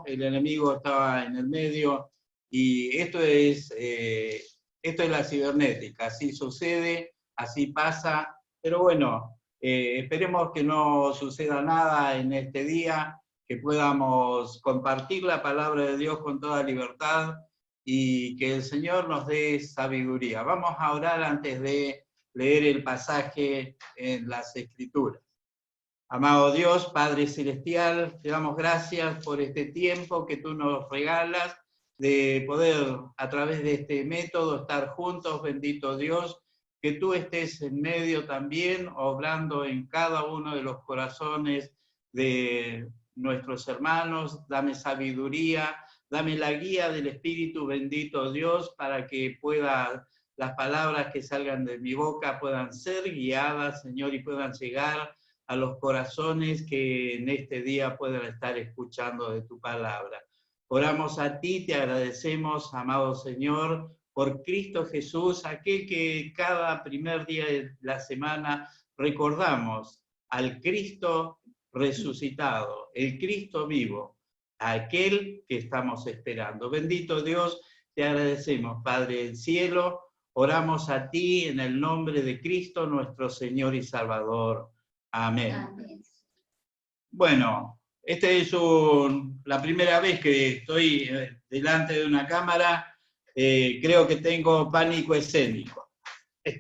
el enemigo estaba en el medio, y esto es la cibernética, así sucede, así pasa, pero bueno, esperemos que no suceda nada en este día, que podamos compartir la palabra de Dios con toda libertad, y que el Señor nos dé sabiduría. Vamos a orar antes de leer el pasaje en las Escrituras. Amado Dios, Padre Celestial, te damos gracias por este tiempo que tú nos regalas, de poder a través de este método estar juntos, bendito Dios, que tú estés en medio también, obrando en cada uno de los corazones de nuestros hermanos. Dame sabiduría, dame la guía del Espíritu, bendito Dios, para que las palabras que salgan de mi boca puedan ser guiadas, Señor, y puedan llegar a los corazones que en este día puedan estar escuchando de tu palabra. Oramos a ti, te agradecemos, amado Señor, por Cristo Jesús, aquel que cada primer día de la semana recordamos al Cristo resucitado, el Cristo vivo, aquel que estamos esperando. Bendito Dios, te agradecemos, Padre del cielo, oramos a ti en el nombre de Cristo, nuestro Señor y Salvador. Amén. Amén. Bueno, esta es la primera vez que estoy delante de una cámara. Creo que tengo pánico escénico.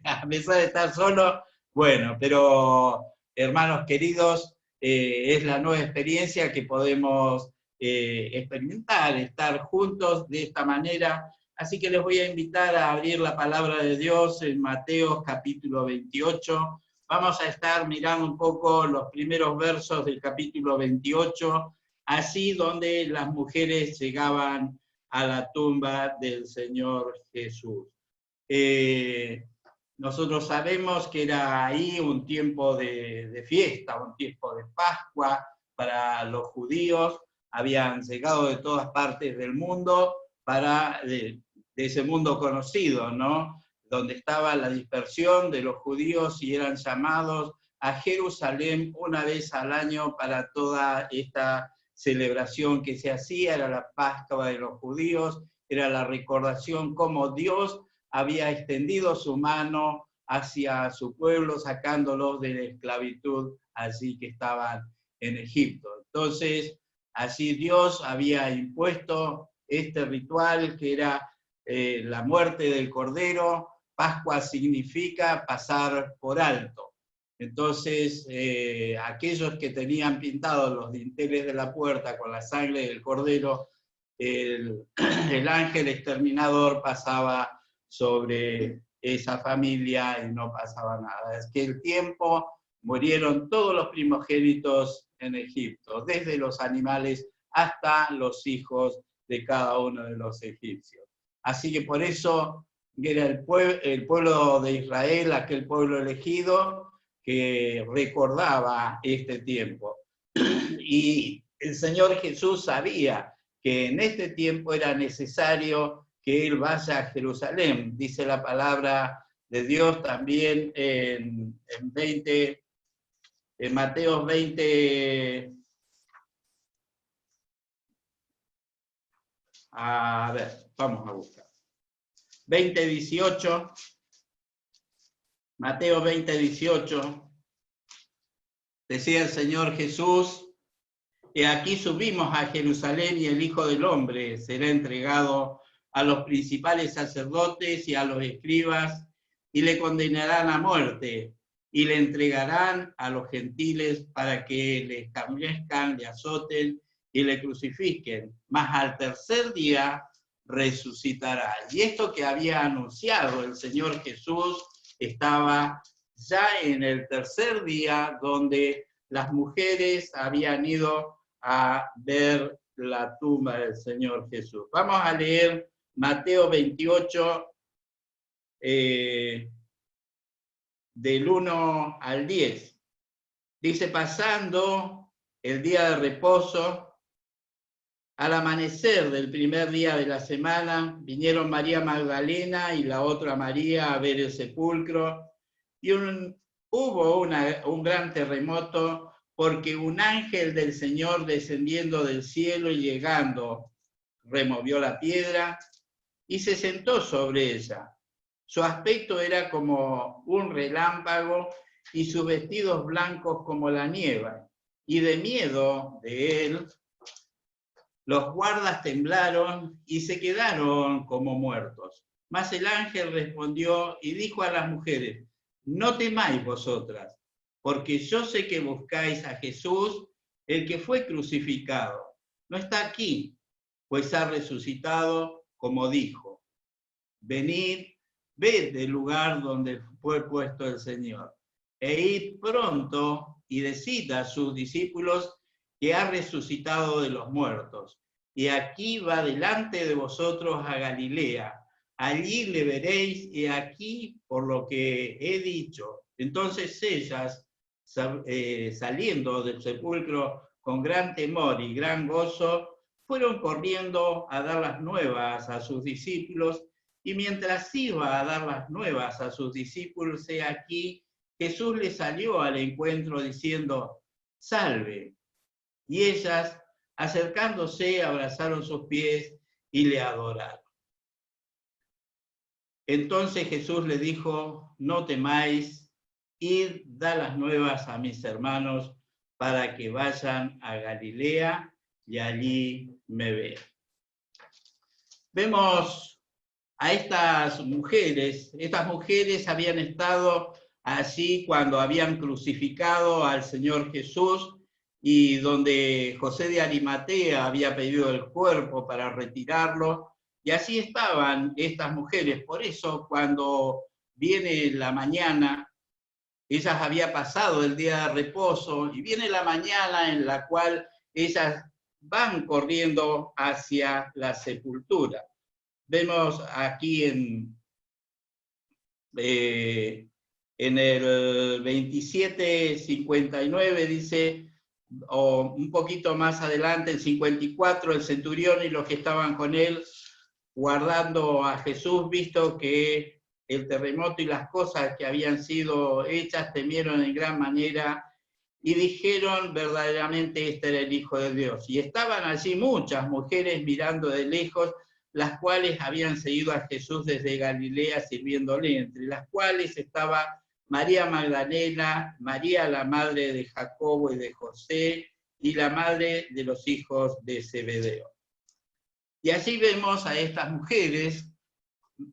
A pesar de estar solo, bueno, pero hermanos queridos, es la nueva experiencia que podemos experimentar, estar juntos de esta manera. Así que les voy a invitar a abrir la palabra de Dios en Mateo capítulo 28. Vamos a estar mirando un poco los primeros versos del capítulo 28, así donde las mujeres llegaban a la tumba del Señor Jesús. Nosotros sabemos que era ahí un tiempo de fiesta, un tiempo de Pascua para los judíos. Habían llegado de todas partes del mundo, de ese mundo conocido, ¿no? Donde estaba la dispersión de los judíos, y eran llamados a Jerusalén una vez al año para toda esta celebración que se hacía. Era la Pascua de los judíos, era la recordación cómo Dios había extendido su mano hacia su pueblo, sacándolos de la esclavitud allí que estaban en Egipto. Entonces, así Dios había impuesto este ritual que era la muerte del Cordero. Pascua significa pasar por alto. Entonces, aquellos que tenían pintados los dinteles de la puerta con la sangre del Cordero, el ángel exterminador pasaba sobre esa familia y no pasaba nada. Es que el tiempo murieron todos los primogénitos en Egipto, desde los animales hasta los hijos de cada uno de los egipcios. Así que por eso era el pueblo de Israel, aquel pueblo elegido, que recordaba este tiempo. Y el Señor Jesús sabía que en este tiempo era necesario que Él vaya a Jerusalén. Dice la palabra de Dios también en Mateo 20, a ver, vamos a buscar. 20:18, Mateo 20:18, decía el Señor Jesús: "Y aquí subimos a Jerusalén, y el Hijo del Hombre será entregado a los principales sacerdotes y a los escribas, y le condenarán a muerte, y le entregarán a los gentiles para que le escarnezcan, le azoten y le crucifiquen, mas al tercer día resucitará". Y esto que había anunciado el Señor Jesús estaba ya en el tercer día, donde las mujeres habían ido a ver la tumba del Señor Jesús. Vamos a leer Mateo 28, del 1 al 10. Dice: pasando el día de reposo, al amanecer del primer día de la semana, vinieron María Magdalena y la otra María a ver el sepulcro, y hubo un gran terremoto, porque un ángel del Señor descendiendo del cielo y llegando, removió la piedra y se sentó sobre ella. Su aspecto era como un relámpago y sus vestidos blancos como la nieve. Y de miedo de él, los guardas temblaron y se quedaron como muertos. Mas el ángel respondió y dijo a las mujeres: no temáis vosotras, porque yo sé que buscáis a Jesús, el que fue crucificado. No está aquí, pues ha resucitado, como dijo. Venid, ved del lugar donde fue puesto el Señor, e id pronto y decid a sus discípulos que ha resucitado de los muertos. Y aquí va delante de vosotros a Galilea. Allí le veréis, y aquí por lo que he dicho. Entonces ellas, saliendo del sepulcro con gran temor y gran gozo, fueron corriendo a dar las nuevas a sus discípulos. Y mientras iba a dar las nuevas a sus discípulos, he aquí, Jesús les salió al encuentro diciendo: salve. Y ellas, acercándose, abrazaron sus pies y le adoraron. Entonces Jesús le dijo: no temáis, id, da las nuevas a mis hermanos para que vayan a Galilea y allí me vean. Vemos a estas mujeres habían estado allí cuando habían crucificado al Señor Jesús y donde José de Arimatea había pedido el cuerpo para retirarlo, y así estaban estas mujeres. Por eso cuando viene la mañana, ellas había pasado el día de reposo, y viene la mañana en la cual ellas van corriendo hacia la sepultura. Vemos aquí en el 27:59 dice, o un poquito más adelante, el 54, el centurión y los que estaban con él, guardando a Jesús, visto que el terremoto y las cosas que habían sido hechas, temieron en gran manera y dijeron: verdaderamente este era el Hijo de Dios. Y estaban allí muchas mujeres mirando de lejos, las cuales habían seguido a Jesús desde Galilea sirviéndole, entre las cuales estaba María Magdalena, María la madre de Jacobo y de José, y la madre de los hijos de Zebedeo. Y allí vemos a estas mujeres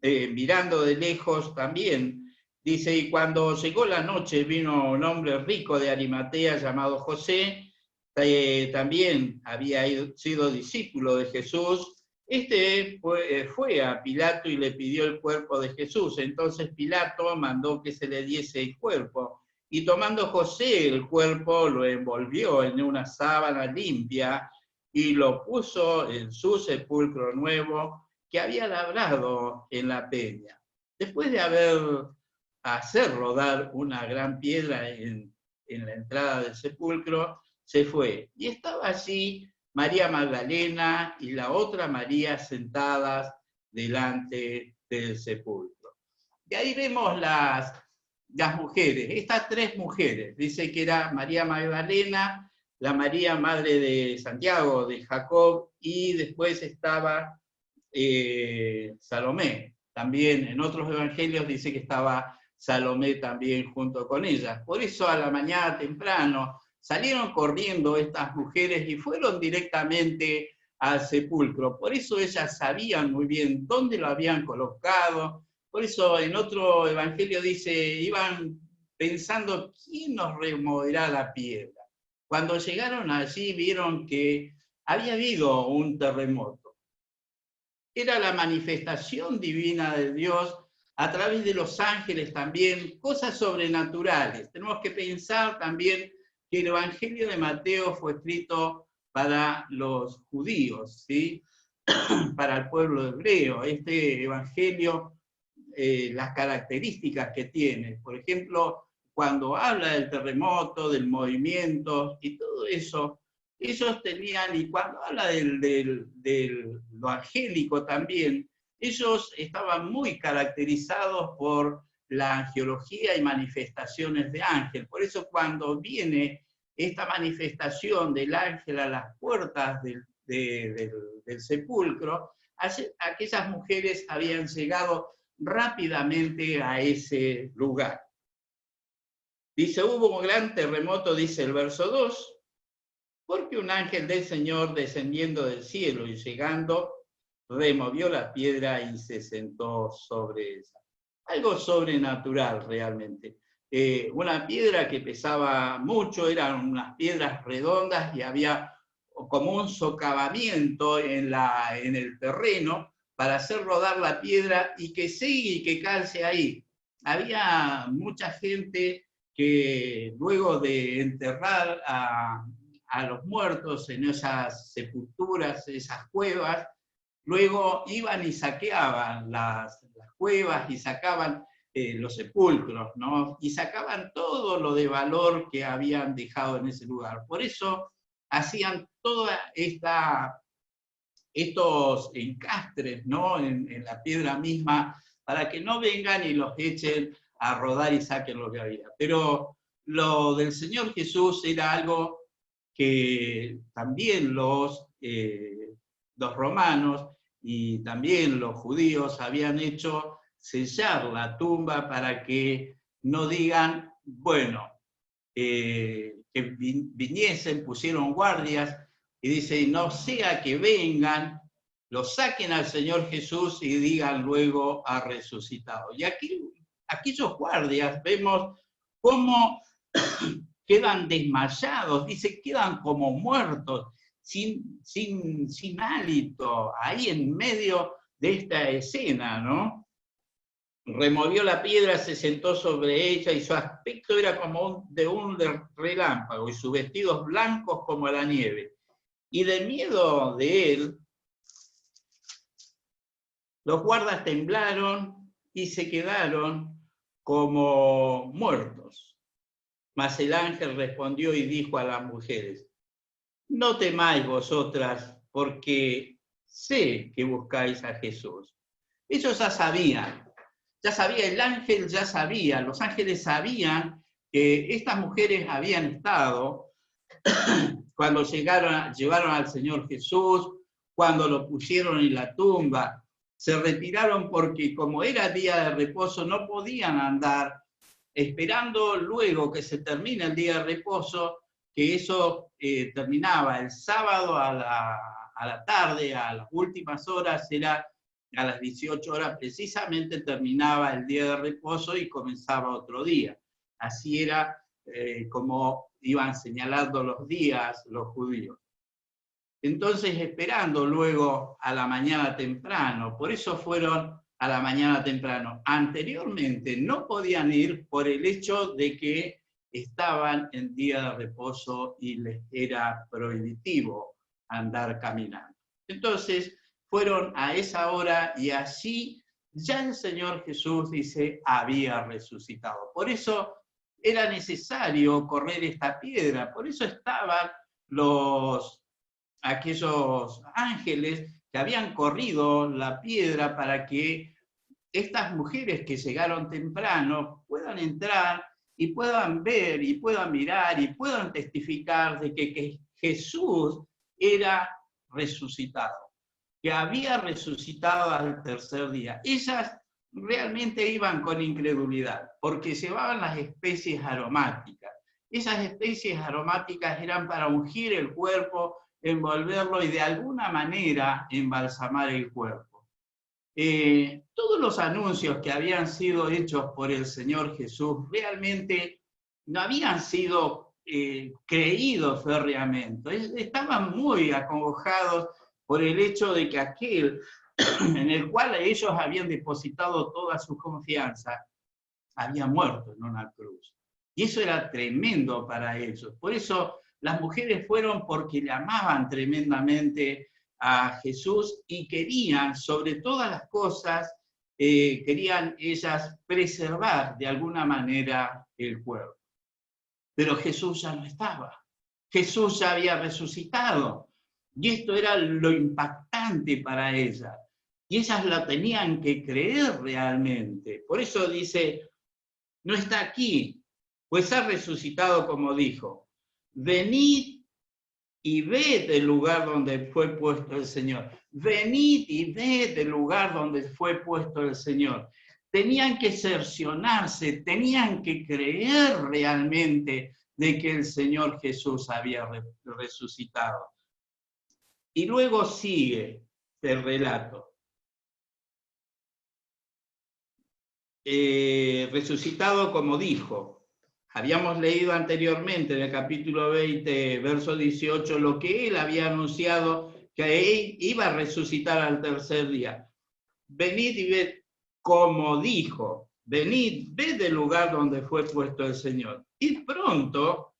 mirando de lejos también. Dice: y cuando llegó la noche vino un hombre rico de Arimatea llamado José, también había sido discípulo de Jesús. Este fue a Pilato y le pidió el cuerpo de Jesús. Entonces Pilato mandó que se le diese el cuerpo. Y tomando José el cuerpo, lo envolvió en una sábana limpia y lo puso en su sepulcro nuevo que había labrado en la peña. Después de hacer rodar una gran piedra en la entrada del sepulcro, se fue. Y estaba allí María Magdalena y la otra María sentadas delante del sepulcro. Y ahí vemos las mujeres, estas tres mujeres. Dice que era María Magdalena, la María madre de Santiago, de Jacob, y después estaba Salomé. También en otros evangelios dice que estaba Salomé también junto con ellas. Por eso a la mañana temprano salieron corriendo estas mujeres y fueron directamente al sepulcro. Por eso ellas sabían muy bien dónde lo habían colocado. Por eso en otro evangelio dice, iban pensando: ¿quién nos removerá la piedra? Cuando llegaron allí vieron que había habido un terremoto. Era la manifestación divina de Dios a través de los ángeles también, cosas sobrenaturales. Tenemos que pensar también que el Evangelio de Mateo fue escrito para los judíos, ¿sí? Para el pueblo hebreo. Este Evangelio, las características que tiene, por ejemplo, cuando habla del terremoto, del movimiento y todo eso, ellos tenían, y cuando habla de lo angélico también, ellos estaban muy caracterizados por la angelología y manifestaciones de ángel. Por eso cuando viene esta manifestación del ángel a las puertas del sepulcro, aquellas mujeres habían llegado rápidamente a ese lugar. Dice, hubo un gran terremoto, dice el verso 2, porque un ángel del Señor descendiendo del cielo y llegando, removió la piedra y se sentó sobre ella. Algo sobrenatural realmente. Una piedra que pesaba mucho, eran unas piedras redondas y había como un socavamiento en el terreno para hacer rodar la piedra y que siga y que calce ahí. Había mucha gente que luego de enterrar a los muertos en esas sepulturas, esas cuevas, luego iban y saqueaban las cuevas y sacaban los sepulcros, ¿no? Y sacaban todo lo de valor que habían dejado en ese lugar. Por eso hacían toda estos encastres, ¿no? En la piedra misma, para que no vengan y los echen a rodar y saquen lo que había. Pero lo del Señor Jesús era algo que también los romanos y también los judíos habían hecho sellar la tumba para que no digan, bueno, que viniesen, pusieron guardias, y dice, no sea que vengan, lo saquen al Señor Jesús y digan luego ha resucitado. Y aquí, aquellos guardias, vemos cómo quedan desmayados, dice, quedan como muertos, sin hálito, ahí en medio de esta escena, ¿no? Removió la piedra, se sentó sobre ella, y su aspecto era como de un relámpago, y sus vestidos blancos como la nieve. Y de miedo de él, los guardas temblaron y se quedaron como muertos. Mas el ángel respondió y dijo a las mujeres, no temáis vosotras, porque sé que buscáis a Jesús. Ellos ya sabía, el ángel ya sabía, los ángeles sabían que estas mujeres habían estado cuando llevaron al Señor Jesús, cuando lo pusieron en la tumba, se retiraron porque como era día de reposo no podían andar esperando luego que se termine el día de reposo, que eso terminaba el sábado a la tarde, a las últimas horas, era a las 18 horas precisamente terminaba el día de reposo y comenzaba otro día. Así era como iban señalando los días los judíos. Entonces, esperando luego a la mañana temprano, por eso fueron a la mañana temprano. Anteriormente no podían ir por el hecho de que estaban en día de reposo y les era prohibitivo andar caminando. Entonces, fueron a esa hora y así ya el Señor Jesús, dice, había resucitado. Por eso era necesario correr esta piedra, por eso estaban aquellos ángeles que habían corrido la piedra para que estas mujeres que llegaron temprano puedan entrar y puedan ver y puedan mirar y puedan testificar de que Jesús era resucitado, que había resucitado al tercer día. Ellas realmente iban con incredulidad, porque llevaban las especies aromáticas. Esas especies aromáticas eran para ungir el cuerpo, envolverlo y de alguna manera embalsamar el cuerpo. Todos los anuncios que habían sido hechos por el Señor Jesús realmente no habían sido creídos férreamente. Estaban muy acongojados por el hecho de que aquel en el cual ellos habían depositado toda su confianza había muerto en una cruz. Y eso era tremendo para ellos. Por eso las mujeres fueron porque le amaban tremendamente a Jesús y querían, sobre todas las cosas, querían ellas preservar de alguna manera el cuerpo. Pero Jesús ya no estaba. Jesús ya había resucitado. Y esto era lo impactante para ellas. Y ellas la tenían que creer realmente. Por eso dice, no está aquí, pues ha resucitado como dijo. venid y ved el lugar donde fue puesto el Señor. Venid y ved el lugar donde fue puesto el Señor. Tenían que cercionarse, tenían que creer realmente de que el Señor Jesús había resucitado. Y luego sigue el relato. Resucitado como dijo. Habíamos leído anteriormente en el capítulo 20, verso 18, lo que él había anunciado, que él iba a resucitar al tercer día. Venid y ved como dijo. Venid, ved el lugar donde fue puesto el Señor. Id pronto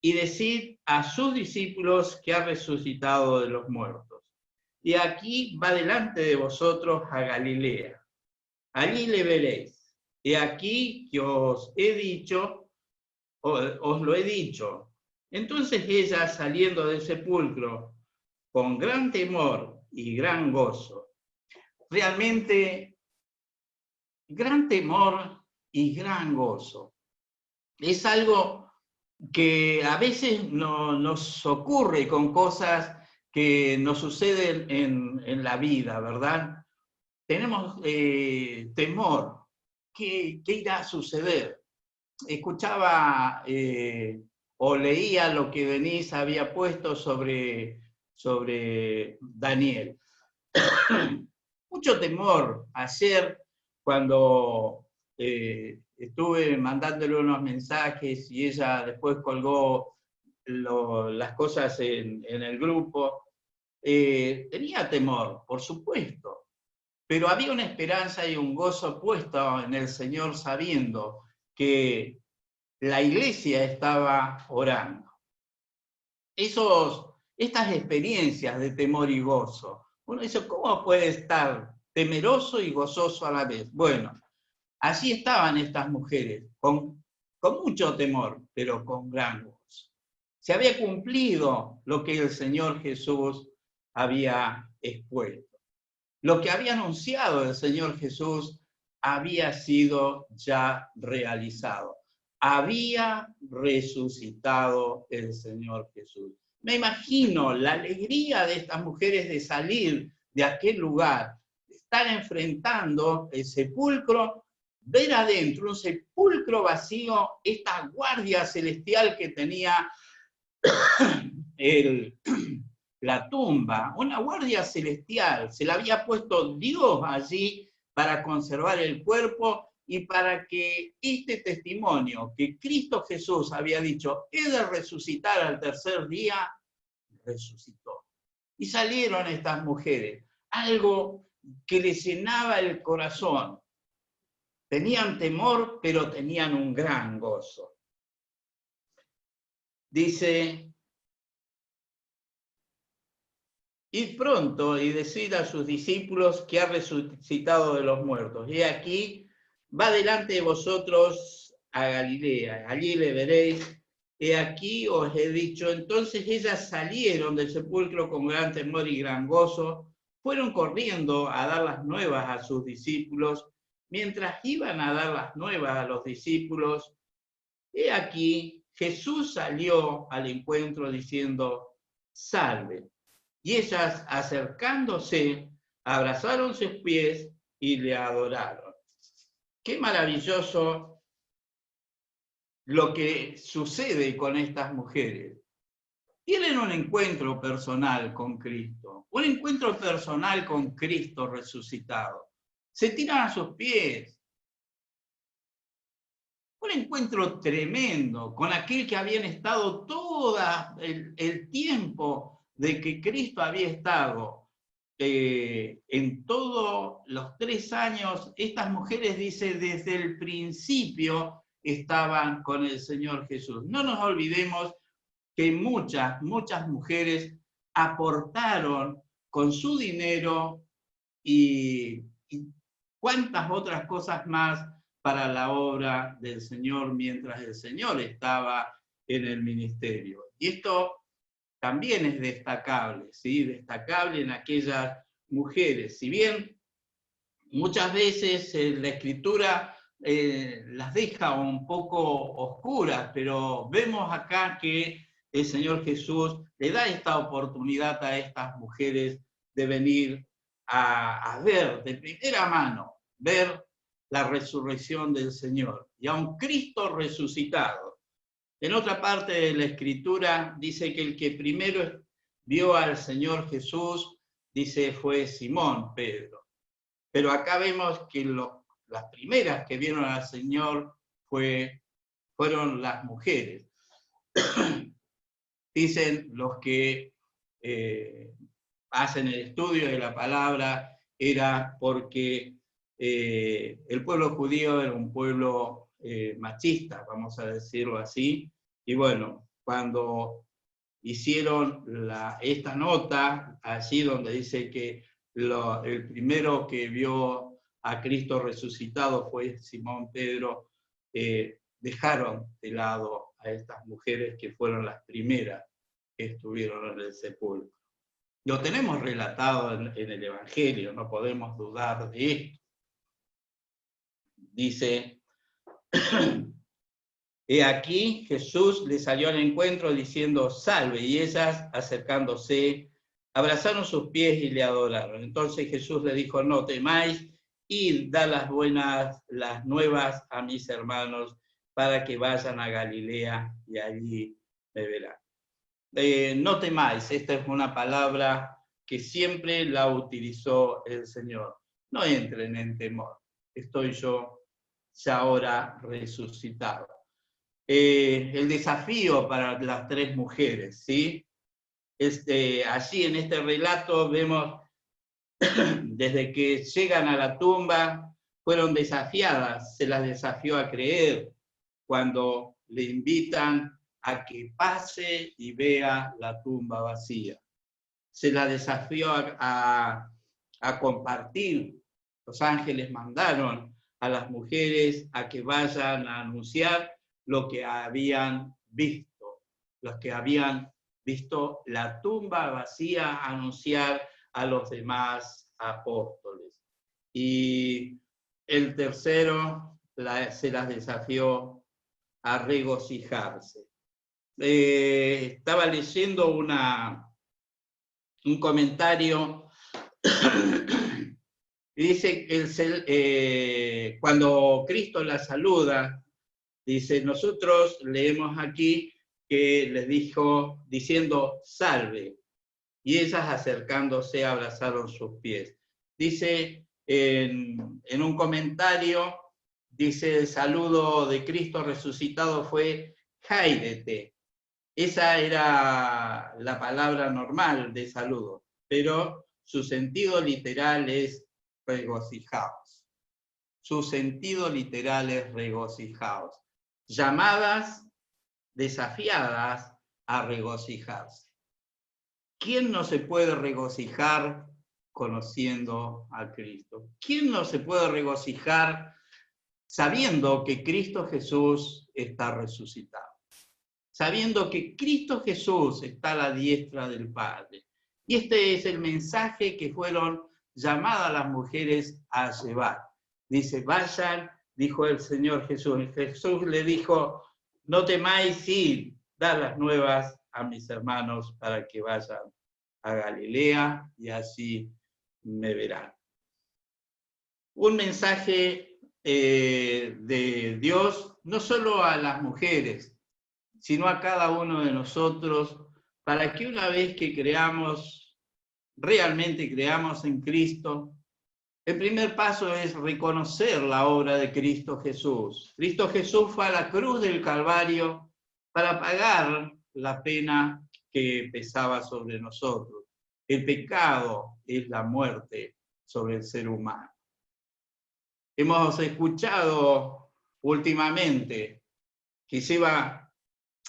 y decid a sus discípulos que ha resucitado de los muertos. Y aquí va delante de vosotros a Galilea. Allí le veréis. Y aquí que os he dicho, os lo he dicho. Entonces ella, saliendo del sepulcro, con gran temor y gran gozo, realmente gran temor y gran gozo, es algo que a veces nos ocurre con cosas que nos suceden en la vida, ¿verdad? Tenemos temor. ¿Qué irá a suceder? Escuchaba o leía lo que Denise había puesto sobre Daniel. Mucho temor. Ayer, cuando estuve mandándole unos mensajes y ella después colgó las cosas en el grupo, tenía temor, por supuesto, pero había una esperanza y un gozo puesto en el Señor, sabiendo que la iglesia estaba orando. Estas experiencias de temor y gozo, uno dice, ¿cómo puede estar temeroso y gozoso a la vez? Bueno, así estaban estas mujeres, con mucho temor, pero con gran gozo. Se había cumplido lo que el Señor Jesús había expuesto. Lo que había anunciado el Señor Jesús había sido ya realizado. Había resucitado el Señor Jesús. Me imagino la alegría de estas mujeres de salir de aquel lugar, de estar enfrentando el sepulcro, ver adentro un sepulcro vacío, esta guardia celestial que tenía la tumba, una guardia celestial. Se la había puesto Dios allí para conservar el cuerpo y para que este testimonio que Cristo Jesús había dicho, he de resucitar al tercer día, resucitó. Y salieron estas mujeres, algo que les llenaba el corazón. Tenían temor, pero tenían un gran gozo. Dice, id pronto y decid a sus discípulos que ha resucitado de los muertos. Y aquí va delante de vosotros a Galilea, allí le veréis. He aquí os he dicho. Entonces ellas salieron del sepulcro con gran temor y gran gozo, fueron corriendo a dar las nuevas a sus discípulos. Mientras iban a dar las nuevas a los discípulos, he aquí Jesús salió al encuentro diciendo, salve. Y ellas, acercándose, abrazaron sus pies y le adoraron. Qué maravilloso lo que sucede con estas mujeres. Tienen un encuentro personal con Cristo, un encuentro personal con Cristo resucitado. Se tiran a sus pies. Un encuentro tremendo con aquel que habían estado todo el tiempo de que Cristo había estado. En todos los 3 años, estas mujeres, dice, desde el principio estaban con el Señor Jesús. No nos olvidemos que muchas mujeres aportaron con su dinero y cuántas otras cosas más para la obra del Señor mientras el Señor estaba en el ministerio. Y esto también es destacable, ¿sí? Destacable en aquellas mujeres. Si bien muchas veces la Escritura las deja un poco oscuras, pero vemos acá que el Señor Jesús le da esta oportunidad a estas mujeres de venir a ver de primera mano, ver la resurrección del Señor y a un Cristo resucitado. En otra parte de la Escritura dice que el que primero vio al Señor Jesús, dice, fue Simón Pedro. Pero acá vemos que las primeras que vieron al Señor fueron las mujeres. Dicen los que hacen el estudio de la palabra, era porque el pueblo judío era un pueblo machista, vamos a decirlo así, y bueno, cuando hicieron esta nota, allí donde dice que el primero que vio a Cristo resucitado fue Simón Pedro, dejaron de lado a estas mujeres que fueron las primeras que estuvieron en el sepulcro. Lo tenemos relatado en el Evangelio, no podemos dudar de esto. Dice, he aquí Jesús le salió al encuentro diciendo, salve, y ellas, acercándose, abrazaron sus pies y le adoraron. Entonces Jesús le dijo, no temáis, id, da las nuevas a mis hermanos, para que vayan a Galilea y allí me verán. No temáis, esta es una palabra que siempre la utilizó el Señor. No entren en temor, estoy yo ya ahora resucitado. El desafío para las tres mujeres, ¿sí? Allí en este relato vemos desde que llegan a la tumba, fueron desafiadas, se las desafió a creer cuando le invitan a que pase y vea la tumba vacía. Se la desafió a compartir. Los ángeles mandaron a las mujeres a que vayan a anunciar lo que habían visto. Los que habían visto la tumba vacía, anunciar a los demás apóstoles. Y el tercero se las desafió a regocijarse. Estaba leyendo un comentario y dice que cuando Cristo la saluda, dice, nosotros leemos aquí que les dijo diciendo salve, y ellas acercándose abrazaron sus pies. Dice en un comentario, dice el saludo de Cristo resucitado fue jáidete. Esa era la palabra normal de saludo, pero su sentido literal es regocijaos. Su sentido literal es regocijaos. Llamadas, desafiadas a regocijarse. ¿Quién no se puede regocijar conociendo a Cristo? ¿Quién no se puede regocijar sabiendo que Cristo Jesús está resucitado? Sabiendo que Cristo Jesús está a la diestra del Padre. Y este es el mensaje que fueron llamadas las mujeres a llevar. Dice, vayan, dijo el Señor Jesús. Y Jesús le dijo, no temáis, id, dar las nuevas a mis hermanos para que vayan a Galilea y así me verán. Un mensaje de Dios, no solo a las mujeres, sino a cada uno de nosotros, para que una vez que realmente creamos en Cristo, el primer paso es reconocer la obra de Cristo Jesús. Cristo Jesús fue a la cruz del Calvario para pagar la pena que pesaba sobre nosotros. El pecado es la muerte sobre el ser humano. Hemos escuchado últimamente que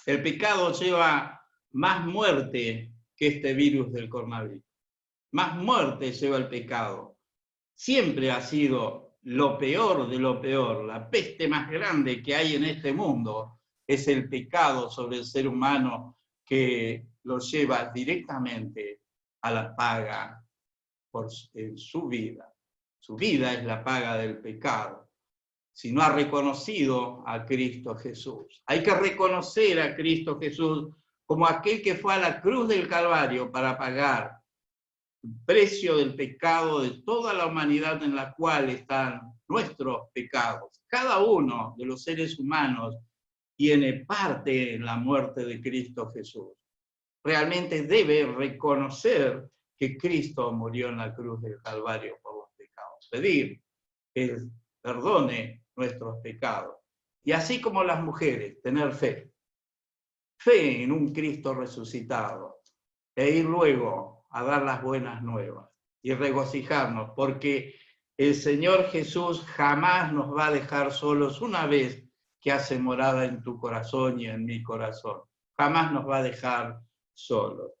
el pecado lleva más muerte que este virus del coronavirus. Más muerte lleva el pecado. Siempre ha sido lo peor de lo peor. La peste más grande que hay en este mundo es el pecado sobre el ser humano que lo lleva directamente a la paga en su vida. Su vida es la paga del pecado. Si no ha reconocido a Cristo Jesús. Hay que reconocer a Cristo Jesús como aquel que fue a la cruz del Calvario para pagar el precio del pecado de toda la humanidad en la cual están nuestros pecados. Cada uno de los seres humanos tiene parte en la muerte de Cristo Jesús. Realmente debe reconocer que Cristo murió en la cruz del Calvario por los pecados. Pedir que perdone nuestros pecados. Y así como las mujeres, tener fe. Fe en un Cristo resucitado. E ir luego a dar las buenas nuevas. Y regocijarnos, porque el Señor Jesús jamás nos va a dejar solos una vez que hace morada en tu corazón y en mi corazón. Jamás nos va a dejar solos.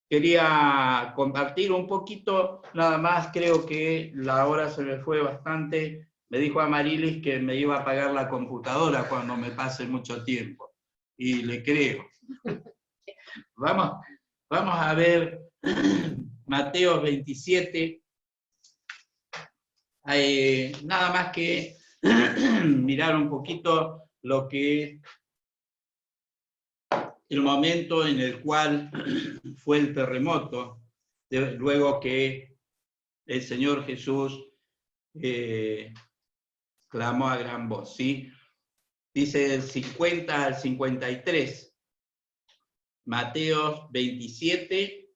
Quería compartir un poquito, nada más, creo que la hora se me fue bastante. Me dijo Amarilis que me iba a apagar la computadora cuando me pase mucho tiempo. Y le creo. Vamos a ver Mateo 27. Nada más que mirar un poquito lo que es el momento en el cual fue el terremoto, luego que el Señor Jesús clamó a gran voz, ¿sí? Dice del 50 al 53, Mateo 27,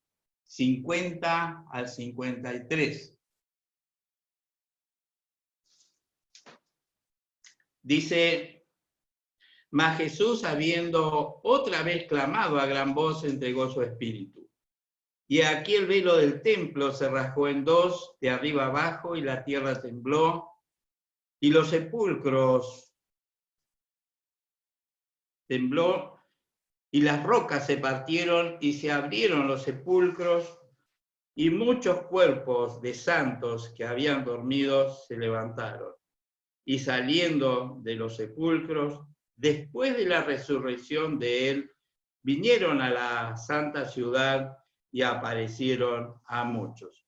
50 al 53. Dice: mas Jesús, habiendo otra vez clamado a gran voz, entregó su espíritu. Y aquí el velo del templo se rasgó en dos, de arriba abajo, y la tierra tembló, y los sepulcros tembló, y las rocas se partieron, y se abrieron los sepulcros, y muchos cuerpos de santos que habían dormido se levantaron. Y saliendo de los sepulcros, después de la resurrección de él, vinieron a la santa ciudad y aparecieron a muchos.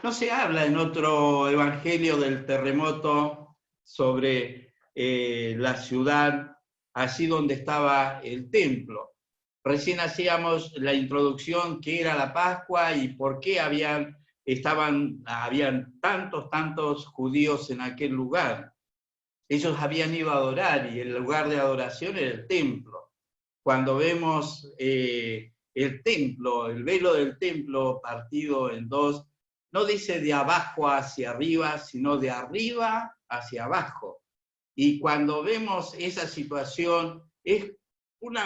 No se habla en otro evangelio del terremoto sobre la ciudad, allí donde estaba el templo. Recién hacíamos la introducción, qué era la Pascua y por qué habían tantos judíos en aquel lugar. Ellos habían ido a adorar y el lugar de adoración era el templo. Cuando vemos el templo, el velo del templo partido en dos, no dice de abajo hacia arriba, sino de arriba hacia abajo. Y cuando vemos esa situación, es un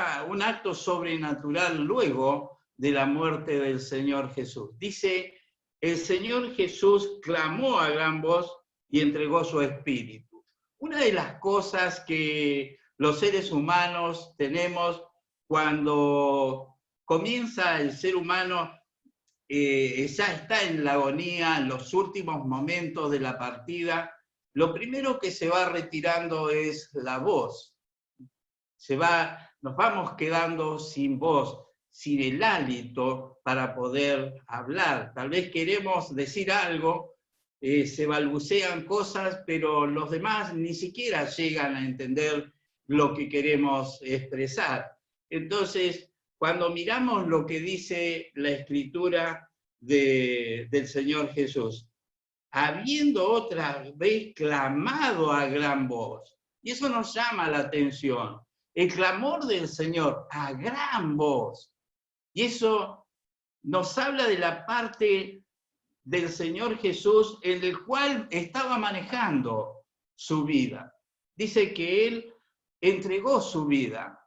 acto sobrenatural luego de la muerte del Señor Jesús. Dice: el Señor Jesús clamó a gran voz y entregó su espíritu. Una de las cosas que los seres humanos tenemos cuando comienza el ser humano, ya está en la agonía, en los últimos momentos de la partida, lo primero que se va retirando es la voz. Nos vamos quedando sin voz, sin el hálito para poder hablar. Tal vez queremos decir algo, se balbucean cosas, pero los demás ni siquiera llegan a entender lo que queremos expresar. Entonces, cuando miramos lo que dice la Escritura del Señor Jesús, habiendo otra vez clamado a gran voz, y eso nos llama la atención, el clamor del Señor a gran voz, y eso nos habla de la parte del Señor Jesús en el cual estaba manejando su vida. Dice que Él entregó su vida,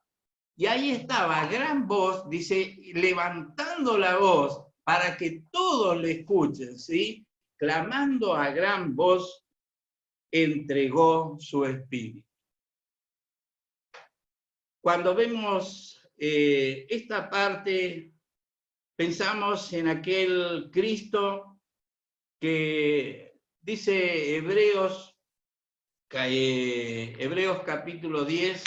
y ahí estaba a gran voz, dice, levantando la voz para que todos le escuchen, ¿sí? Clamando a gran voz, entregó su espíritu. Cuando vemos esta parte, pensamos en aquel Cristo que dice Hebreos capítulo 10,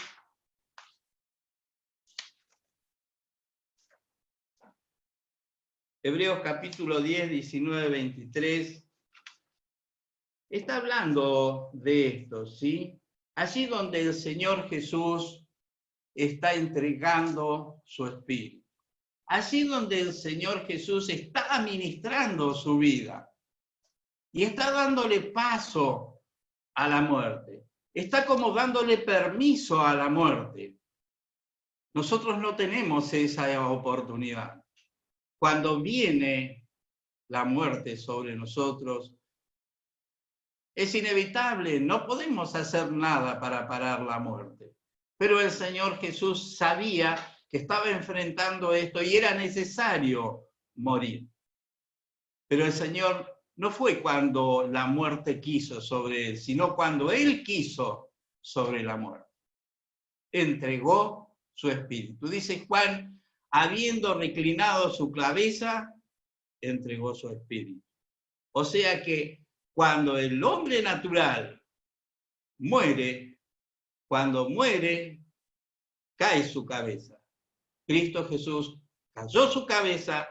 Hebreos capítulo 10, 19, 23, está hablando de esto, ¿sí? Allí donde el Señor Jesús está entregando su espíritu. Allí donde el Señor Jesús está administrando su vida y está dándole paso a la muerte. Está como dándole permiso a la muerte. Nosotros no tenemos esa oportunidad. Cuando viene la muerte sobre nosotros, es inevitable, no podemos hacer nada para parar la muerte. Pero el Señor Jesús sabía que estaba enfrentando esto y era necesario morir. Pero el Señor no fue cuando la muerte quiso sobre él, sino cuando él quiso sobre la muerte. Entregó su espíritu. Dice Juan, habiendo reclinado su cabeza, entregó su espíritu. O sea que cuando el hombre natural muere, cuando muere, cae su cabeza. Cristo Jesús cayó su cabeza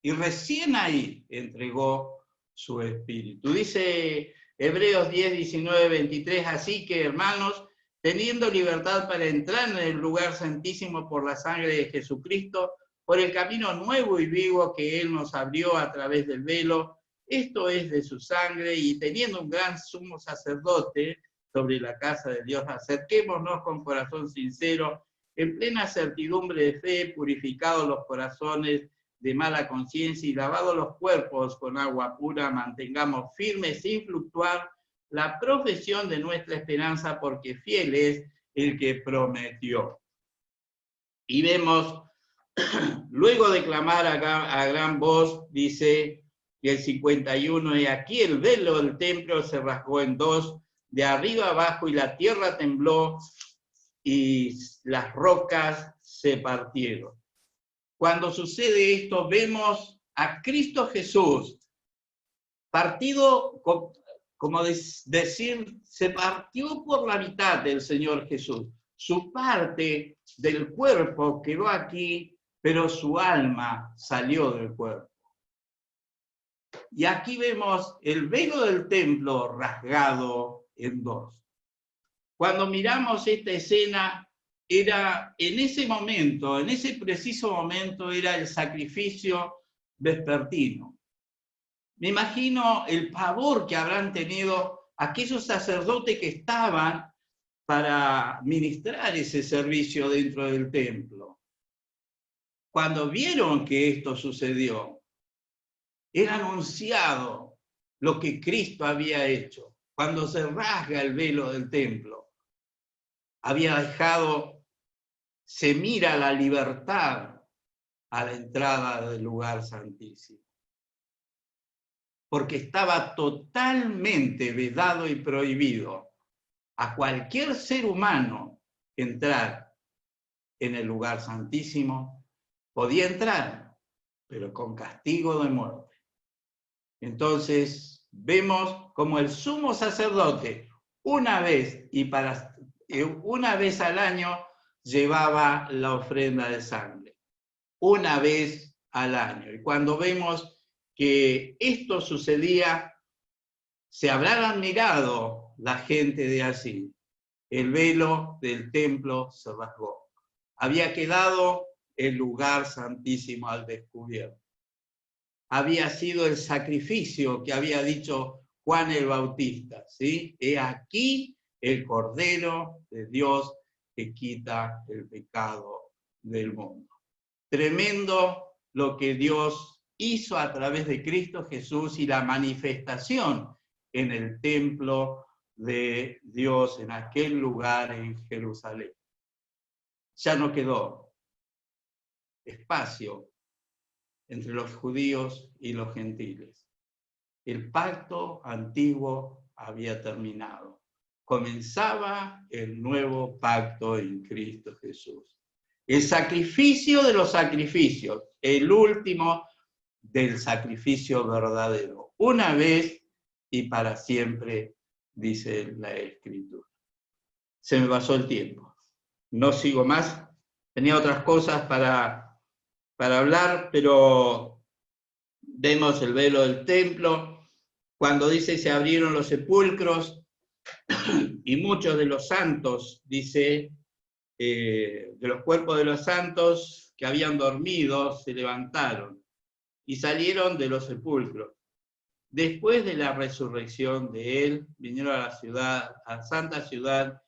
y recién ahí entregó su espíritu. Dice Hebreos 10, 19, 23, así que hermanos, teniendo libertad para entrar en el lugar santísimo por la sangre de Jesucristo, por el camino nuevo y vivo que Él nos abrió a través del velo, esto es de su sangre, y teniendo un gran sumo sacerdote sobre la casa de Dios, acerquémonos con corazón sincero, en plena certidumbre de fe, purificados los corazones de mala conciencia y lavados los cuerpos con agua pura, mantengamos firmes sin fluctuar la profesión de nuestra esperanza, porque fiel es el que prometió. Y vemos, luego de clamar a gran voz, dice que el 51, y aquí el velo del templo se rasgó en dos, de arriba abajo, y la tierra tembló, y las rocas se partieron. Cuando sucede esto, vemos a Cristo Jesús partido, como decir, se partió por la mitad del Señor Jesús. Su parte del cuerpo quedó aquí, pero su alma salió del cuerpo. Y aquí vemos el velo del templo rasgado en dos. Cuando miramos esta escena, era en ese momento, en ese preciso momento, era el sacrificio vespertino. Me imagino el pavor que habrán tenido aquellos sacerdotes que estaban para ministrar ese servicio dentro del templo. Cuando vieron que esto sucedió, era anunciado lo que Cristo había hecho. Cuando se rasga el velo del templo, había dejado, se mira la libertad a la entrada del lugar santísimo. Porque estaba totalmente vedado y prohibido a cualquier ser humano entrar en el lugar santísimo. Podía entrar, pero con castigo de muerte. Entonces, vemos como el sumo sacerdote, una vez al año, llevaba la ofrenda de sangre. Una vez al año. Y cuando vemos que esto sucedía, se habrán admirado la gente de allí. El velo del templo se rasgó. Había quedado el lugar santísimo al descubierto. Había sido el sacrificio que había dicho Juan el Bautista, ¿sí? He aquí el Cordero de Dios que quita el pecado del mundo. Tremendo lo que Dios hizo a través de Cristo Jesús y la manifestación en el templo de Dios, en aquel lugar en Jerusalén. Ya no quedó espacio entre los judíos y los gentiles. El pacto antiguo había terminado. Comenzaba el nuevo pacto en Cristo Jesús. El sacrificio de los sacrificios, el último del sacrificio verdadero. Una vez y para siempre, dice la Escritura. Se me pasó el tiempo. No sigo más. Tenía otras cosas para hablar, pero vemos el velo del templo. Cuando dice se abrieron los sepulcros y muchos de los santos, dice, de los cuerpos de los santos que habían dormido se levantaron y salieron de los sepulcros. Después de la resurrección de él, vinieron a la ciudad, a la santa ciudad,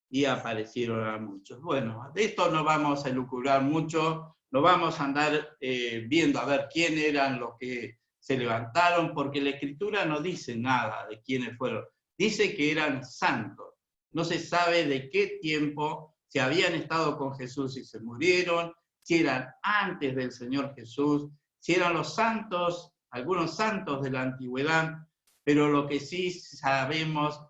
y aparecieron a muchos. Bueno, de esto no vamos a elucubrar mucho, no vamos a andar viendo a ver quién eran los que se levantaron, porque la Escritura no dice nada de quiénes fueron. Dice que eran santos. No se sabe de qué tiempo, si habían estado con Jesús y se murieron, si eran antes del Señor Jesús, si eran los santos, algunos santos de la antigüedad, pero lo que sí sabemos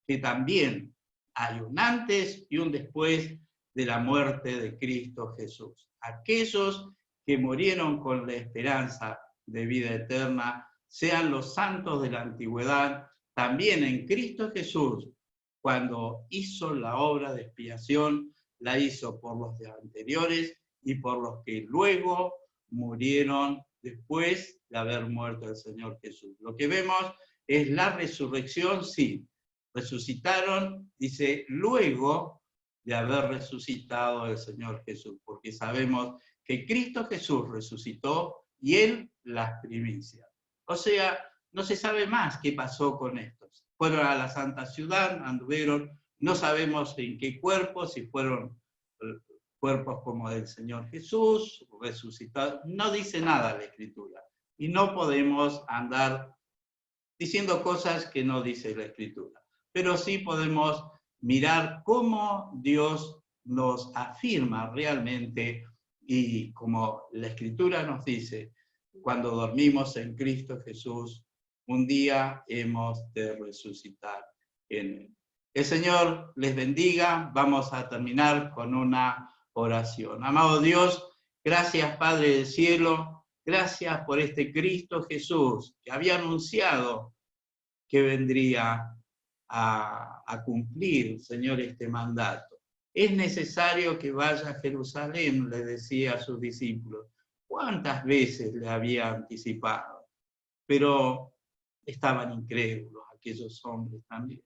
que también hay un antes y un después de la muerte de Cristo Jesús. Aquellos que murieron con la esperanza de vida eterna, sean los santos de la antigüedad, también en Cristo Jesús, cuando hizo la obra de expiación, la hizo por los de anteriores y por los que luego murieron después de haber muerto el Señor Jesús. Lo que vemos es la resurrección, sí. Resucitaron, dice, luego de haber resucitado el Señor Jesús, porque sabemos que Cristo Jesús resucitó y Él las primicias. O sea, no se sabe más qué pasó con estos. Fueron a la Santa Ciudad, anduvieron, no sabemos en qué cuerpos, si fueron cuerpos como del Señor Jesús, resucitados, no dice nada la Escritura. Y no podemos andar diciendo cosas que no dice la Escritura. Pero sí podemos mirar cómo Dios nos afirma realmente, y como la Escritura nos dice, cuando dormimos en Cristo Jesús, un día hemos de resucitar en Él. El Señor les bendiga. Vamos a terminar con una oración. Amado Dios, gracias Padre del cielo, gracias por este Cristo Jesús que había anunciado que vendría a cumplir, Señor, este mandato. Es necesario que vaya a Jerusalén, le decía a sus discípulos. ¿Cuántas veces le había anticipado? Pero estaban incrédulos aquellos hombres también.